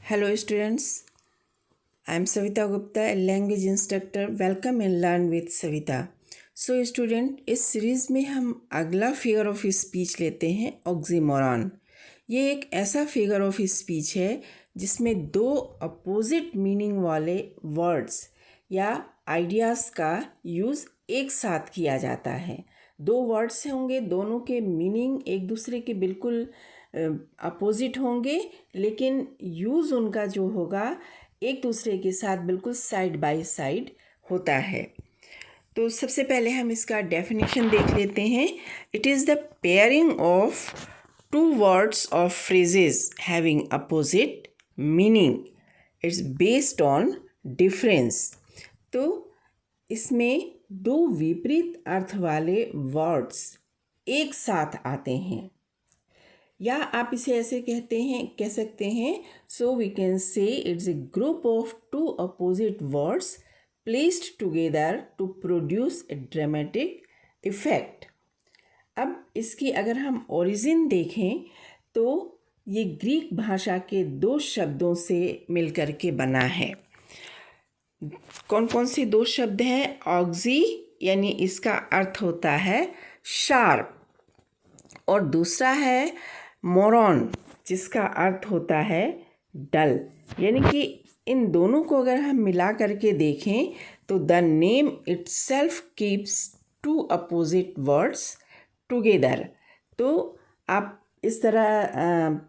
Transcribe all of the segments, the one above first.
Hello students, I am Savita Gupta, a language instructor. Welcome in Learn with Savita. So student, इस series में हम अगला figure of speech लेते हैं oxymoron. ये एक ऐसा फिगर ऑफ स्पीच है जिसमें दो अपोजिट मीनिंग वाले वर्ड्स या आइडियाज़ का यूज़ एक साथ किया जाता है। दो वर्ड्स होंगे, दोनों के मीनिंग एक दूसरे के बिल्कुल अपोजिट होंगे, लेकिन यूज़ उनका जो होगा एक दूसरे के साथ बिल्कुल साइड बाय साइड होता है। तो सबसे पहले हम इसका डेफिनेशन देख लेते हैं। It is the pairing of two words of phrases having opposite meaning. It's based on difference. तो इसमें दो विपरीत अर्थ वाले वर्ड्स एक साथ आते हैं, या आप इसे ऐसे कह सकते हैं, so we can say it's a group of two opposite words placed together to produce a dramatic effect. अब इसकी अगर हम ओरिजिन देखें तो ये ग्रीक भाषा के दो शब्दों से मिलकर के बना है। कौन कौन से दो शब्द हैं? ऑक्सी यानी इसका अर्थ होता है शार्प, और दूसरा है मोरॉन जिसका अर्थ होता है डल। यानी कि इन दोनों को अगर हम मिला करके देखें तो the name itself keeps two opposite words together. तो आप इस तरह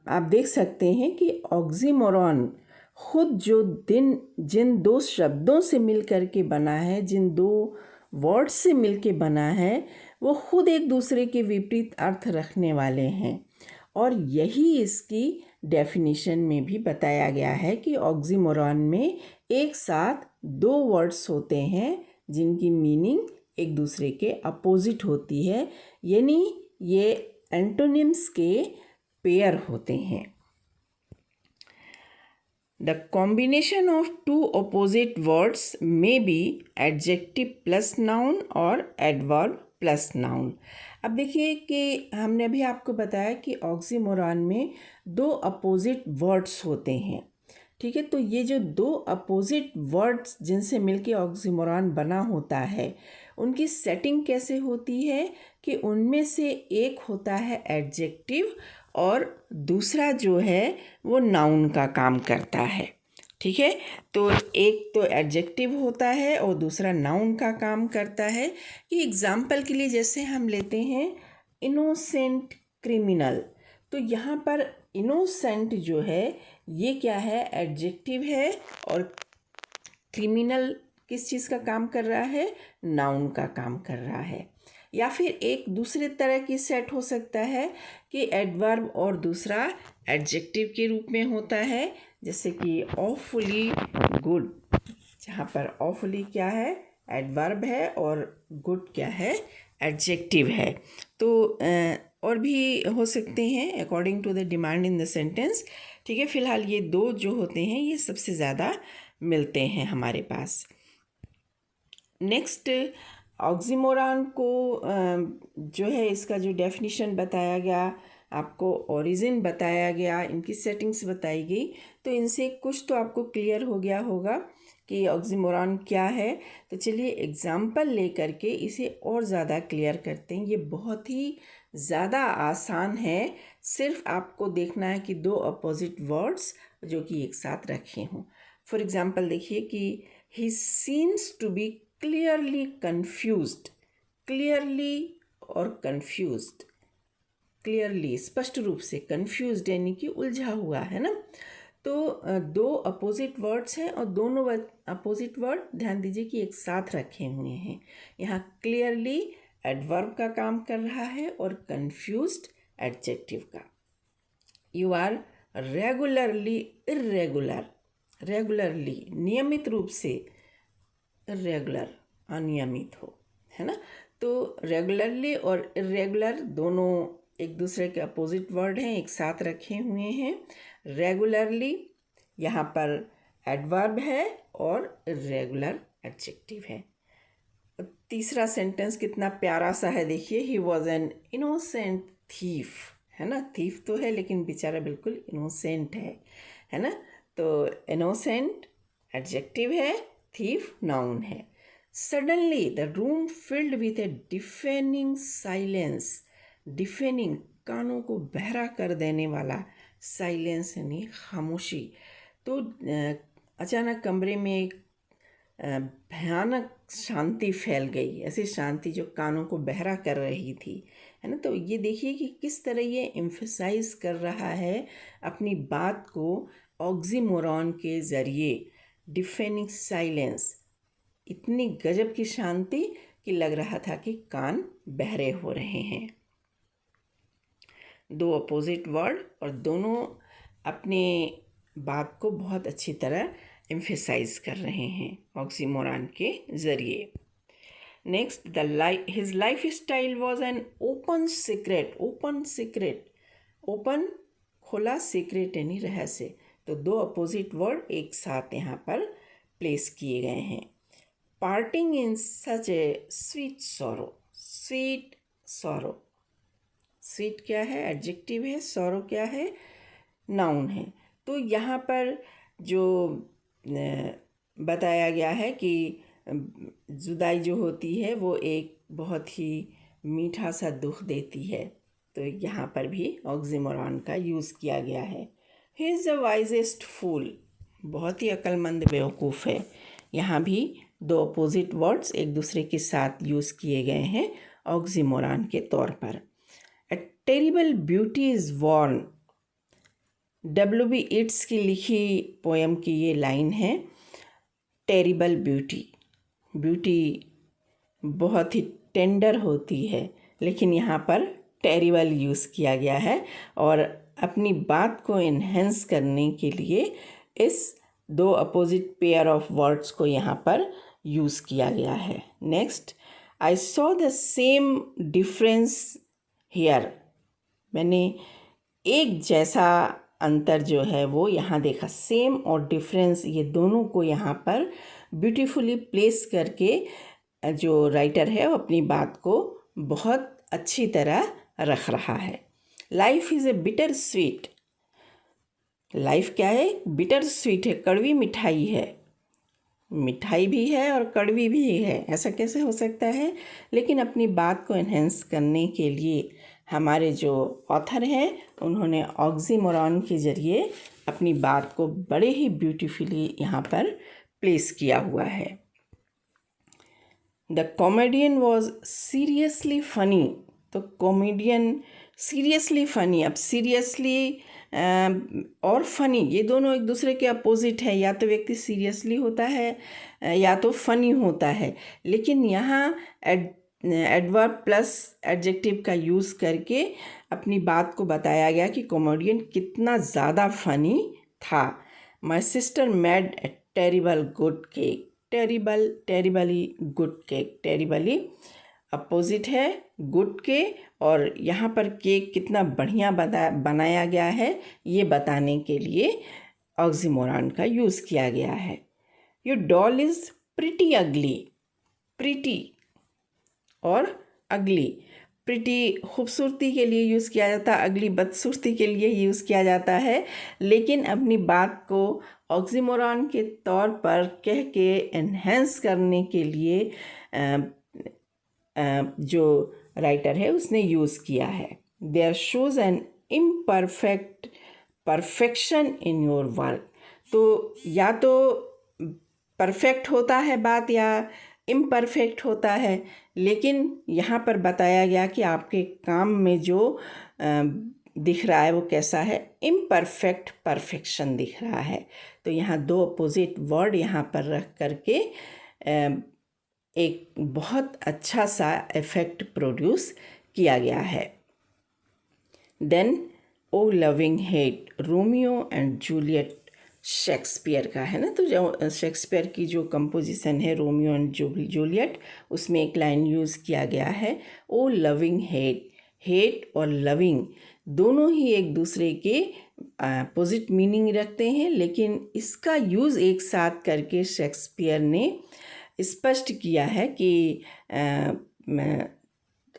आप देख सकते हैं कि ऑक्सीमोरॉन खुद जिन दो शब्दों से मिल करके बना है, जिन दो वर्ड्स से मिल के बना है, वो खुद एक दूसरे के विपरीत अर्थ रखने वाले हैं। और यही इसकी डेफिनेशन में भी बताया गया है कि ऑक्सीमोरॉन में एक साथ दो वर्ड्स होते हैं जिनकी मीनिंग एक दूसरे के अपोजिट होती है, यानी ये एंटोनिम्स के पेयर होते हैं। The combination of two opposite words may be adjective plus noun और adverb plus noun। अब देखिए कि हमने अभी आपको बताया कि ऑक्सीमोरॉन में दो अपोजिट वर्ड्स होते हैं, ठीक है। तो ये जो दो अपोजिट वर्ड्स जिनसे मिलके ऑक्सीमोरॉन बना होता है, उनकी सेटिंग कैसे होती है कि उनमें से एक होता है एडजेक्टिव और दूसरा जो है वो नाउन का काम करता है, ठीक है। तो एक तो एडजेक्टिव होता है और दूसरा नाउन का काम करता है। कि एग्जाम्पल के लिए जैसे हम लेते हैं इनोसेंट क्रिमिनल, तो यहाँ पर इनोसेंट जो है ये क्या है? एडजेक्टिव है, और क्रिमिनल किस चीज़ का काम कर रहा है? नाउन का काम कर रहा है। या फिर एक दूसरे तरह की सेट हो सकता है कि एडवर्ब और दूसरा एडजेक्टिव के रूप में होता है, जैसे कि ऑफुली गुड, जहाँ पर ऑफुली क्या है? एडवर्ब है, और गुड क्या है? एडजेक्टिव है। तो और भी हो सकते हैं according to the demand in the sentence, ठीक है। फिलहाल ये दो जो होते हैं ये सबसे ज़्यादा मिलते हैं हमारे पास। नेक्स्ट, ऑक्सीमोरॉन को जो है इसका जो डेफिनेशन बताया गया, आपको ओरिजिन बताया गया, इनकी सेटिंग्स बताई गई, तो इनसे कुछ तो आपको क्लियर हो गया होगा कि ऑक्सीमोरॉन क्या है। तो चलिए एग्जाम्पल लेकर के इसे और ज़्यादा क्लियर करते हैं। ये बहुत ही ज़्यादा आसान है, सिर्फ आपको देखना है कि दो अपोजिट वर्ड्स जो कि एक साथ रखे हों। फॉर एग्ज़ाम्पल देखिए कि he seems to be clearly confused. Clearly और कन्फ्यूज्ड, क्लियरली स्पष्ट रूप से, कन्फ्यूज्ड यानी कि उलझा हुआ है ना। तो दो अपोजिट वर्ड्स हैं और दोनों अपोजिट वर्ड ध्यान दीजिए कि एक साथ रखे हुए हैं। यहाँ क्लियरली एडवर्ब का काम कर रहा है और कन्फ्यूज्ड एडजेक्टिव का। You are regularly irregular, regularly नियमित रूप से, इर्रेगुलर अनियमित हो, है ना। तो रेगुलरली और इर्रेगुलर दोनों एक दूसरे के अपोजिट वर्ड हैं, एक साथ रखे हुए हैं। रेगुलरली यहाँ पर एडवर्ब है और इर्रेगुलर एडजेक्टिव है। तीसरा सेंटेंस कितना प्यारा सा है, देखिए, he was an innocent thief, है ना। थीफ तो है लेकिन बेचारा बिल्कुल इनोसेंट है ना। तो इनोसेंट एडजेक्टिव है, थीफ नाउन है। Suddenly the room filled with a deafening silence. Deafening कानों को बहरा कर देने वाला, साइलेंस यानी खामोशी। तो अचानक कमरे में एक भयानक शांति फैल गई, ऐसी शांति जो कानों को बहरा कर रही थी, है ना। तो ये देखिए कि किस तरह ये एम्फसाइज कर रहा है अपनी बात को ऑक्सीमोरॉन के ज़रिए। डिफेनिंग साइलेंस, इतनी गजब की शांति कि लग रहा था कि कान बहरे हो रहे हैं। दो अपोजिट वर्ड और दोनों अपने बात को बहुत अच्छी तरह एम्फेसाइज कर रहे हैं ऑक्सीमोरॉन के ज़रिए। Next, his life style was an open secret. Open secret, open खुला, सीक्रेट यानी रहस्य। तो दो अपोजिट वर्ड एक साथ यहाँ पर प्लेस किए गए हैं। Parting in such a sweet sorrow. Sweet sorrow, sweet क्या है? एडजेक्टिव है। सॉरो क्या है? नाउन है। तो यहाँ पर जो बताया गया है कि जुदाई जो होती है वो एक बहुत ही मीठा सा दुख देती है, तो यहाँ पर भी ऑक्सीमोरॉन का यूज़ किया गया है। ही इज़ द वाइजेस्ट फूल, बहुत ही अक्लमंद बेवकूफ़ है। यहाँ भी दो अपोजिट वर्ड्स एक दूसरे के साथ यूज़ किए गए हैं ऑक्सीमोरॉन के तौर पर। A terrible beauty is born. W.B. Yeats की लिखी पोएम की ये लाइन है। टेरिबल ब्यूटी, ब्यूटी बहुत ही टेंडर होती है, लेकिन यहाँ पर टेरिबल यूज़ किया गया है और अपनी बात को इन्हेंस करने के लिए इस दो अपोजिट पेयर ऑफ वर्ड्स को यहाँ पर यूज़ किया गया है। Next, I saw the same difference here. मैंने एक जैसा अंतर जो है वो यहाँ देखा। सेम और डिफरेंस, ये दोनों को यहाँ पर ब्यूटीफुली प्लेस करके जो राइटर है वो अपनी बात को बहुत अच्छी तरह रख रहा है। Life is a bitter sweet. Life क्या है? बिटर स्वीट है, कड़वी मिठाई है। मिठाई भी है और कड़वी भी है, ऐसा कैसे हो सकता है? लेकिन अपनी बात को एनहेंस करने के लिए हमारे जो ऑथर हैं उन्होंने ऑक्सीमोरॉन के ज़रिए अपनी बात को बड़े ही ब्यूटीफुली यहाँ पर प्लेस किया हुआ है। The comedian was seriously funny. तो कॉमेडियन सीरियसली फ़नी, अब सीरियसली और फ़नी ये दोनों एक दूसरे के अपोजिट है। या तो व्यक्ति सीरियसली होता है या तो फ़नी होता है, लेकिन यहाँ एडवर्ब प्लस एडजेक्टिव का यूज़ करके अपनी बात को बताया गया कि कॉमेडियन कितना ज़्यादा फ़नी था। My sister made a terrible good cake. Terrible, terribly good cake. Terribly opposite है गुड के, और यहाँ पर केक कितना बढ़िया बनाया गया है ये बताने के लिए ऑक्सीमोरॉन का यूज़ किया गया है। योर डॉल इज़ प्रिटी अगली। प्रिटी और अगली, प्रिटी खूबसूरती के लिए यूज़ किया जाता है, अगली बदसूरती के लिए यूज़ किया जाता है, लेकिन अपनी बात को ऑक्सीमोरॉन के तौर पर कह के एनहेंस करने के लिए जो राइटर है उसने यूज़ किया है। There shows an imperfect perfection in your work. तो या तो परफेक्ट होता है बात या इम्परफेक्ट होता है, लेकिन यहाँ पर बताया गया कि आपके काम में जो दिख रहा है वो कैसा है? इम्परफेक्ट परफेक्शन दिख रहा है। तो यहाँ दो अपोजिट वर्ड यहाँ पर रख करके एक बहुत अच्छा सा इफ़ेक्ट प्रोड्यूस किया गया है। Then O loving hate, Romeo and Juliet Shakespeare का है ना। तो जो शेक्सपियर की जो कंपोजिशन है रोमियो एंड जूलियट, उसमें एक लाइन यूज़ किया गया है ओ लविंग हेट। हेट और लविंग दोनों ही एक दूसरे के अपोजिट मीनिंग रखते हैं, लेकिन इसका यूज़ एक साथ करके शेक्सपियर ने स्पष्ट किया है कि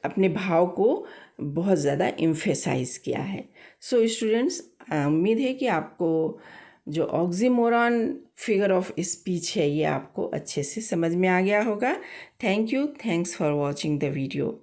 अपने भाव को बहुत ज़्यादा एम्फेसाइज किया है। सो स्टूडेंट्स, उम्मीद है कि आपको जो ऑक्सीमोरॉन फिगर ऑफ स्पीच है ये आपको अच्छे से समझ में आ गया होगा। Thank you, thanks for watching the video.